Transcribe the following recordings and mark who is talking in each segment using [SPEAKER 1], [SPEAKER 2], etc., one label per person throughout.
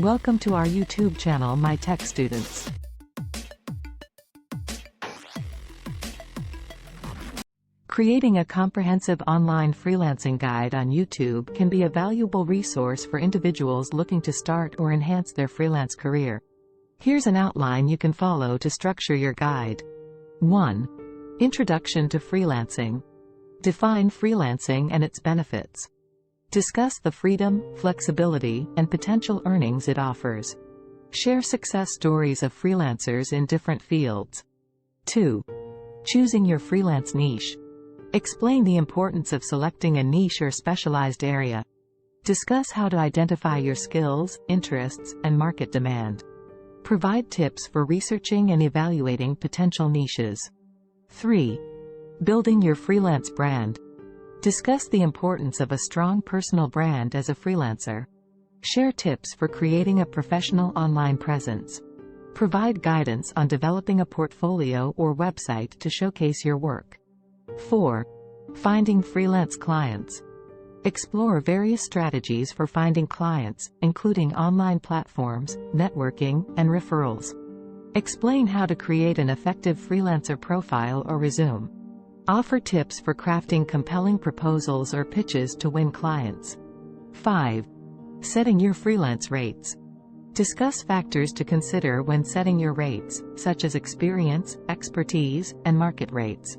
[SPEAKER 1] Welcome to our YouTube channel, My Tech Students. Creating a comprehensive online freelancing guide on YouTube can be a valuable resource for individuals looking to start or enhance their freelance career. Here's an outline you can follow to structure your guide. 1. Introduction to freelancing. Define freelancing and its benefits. Discuss the freedom, flexibility, and potential earnings it offers. Share success stories of freelancers in different fields. 2. Choosing your freelance niche. Explain the importance of selecting a niche or specialized area. Discuss how to identify your skills, interests, and market demand. Provide tips for researching and evaluating potential niches. 3. Building your freelance brand. Discuss the importance of a strong personal brand as a freelancer. Share tips for creating a professional online presence. Provide guidance on developing a portfolio or website to showcase your work. 4. Finding freelance clients. Explore various strategies for finding clients, including online platforms, networking, and referrals. Explain how to create an effective freelancer profile or resume. Offer tips for crafting compelling proposals or pitches to win clients. 5. Setting your freelance rates. Discuss factors to consider when setting your rates, such as experience, expertise, and market rates.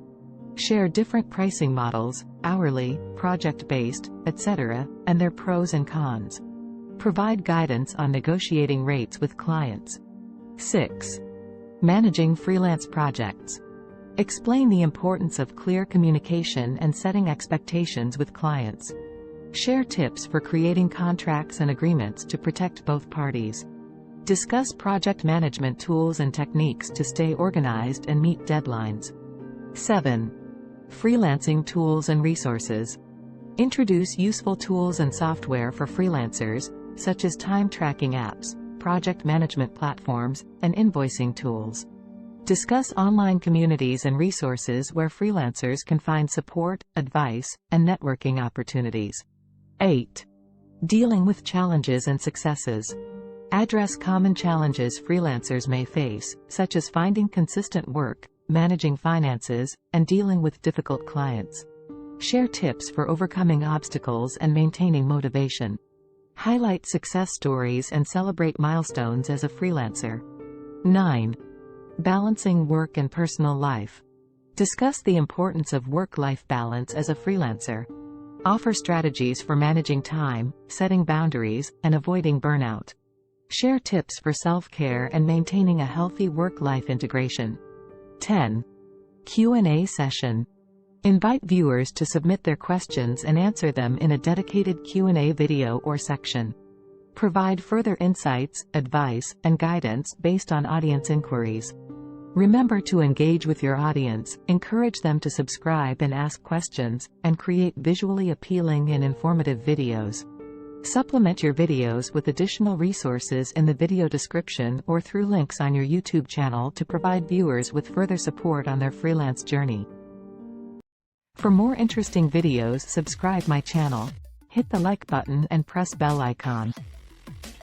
[SPEAKER 1] Share different pricing models, hourly, project-based, etc., and their pros and cons. Provide guidance on negotiating rates with clients. 6. Managing freelance projects. Explain the importance of clear communication and setting expectations with clients. Share tips for creating contracts and agreements to protect both parties. Discuss project management tools and techniques to stay organized and meet deadlines. 7. Freelancing tools and resources. Introduce useful tools and software for freelancers, such as time tracking apps, project management platforms, and invoicing tools. Discuss online communities and resources where freelancers can find support, advice, and networking opportunities. 8. Dealing with challenges and successes. Address common challenges freelancers may face, such as finding consistent work, managing finances, and dealing with difficult clients. Share tips for overcoming obstacles and maintaining motivation. Highlight success stories and celebrate milestones as a freelancer. 9. Balancing work and personal life. Discuss the importance of work-life balance as a freelancer. Offer strategies for managing time, setting boundaries, and avoiding burnout. Share tips for self-care and maintaining a healthy work-life integration. 10. Q&A session. Invite viewers to submit their questions and answer them in a dedicated Q&A video or section. Provide further insights, advice, and guidance based on audience inquiries. Remember to engage with your audience, encourage them to subscribe and ask questions, and create visually appealing and informative videos. Supplement your videos with additional resources in the video description or through links on your YouTube channel to provide viewers with further support on their freelance journey. For more interesting videos, subscribe my channel. Hit the like button and press bell icon.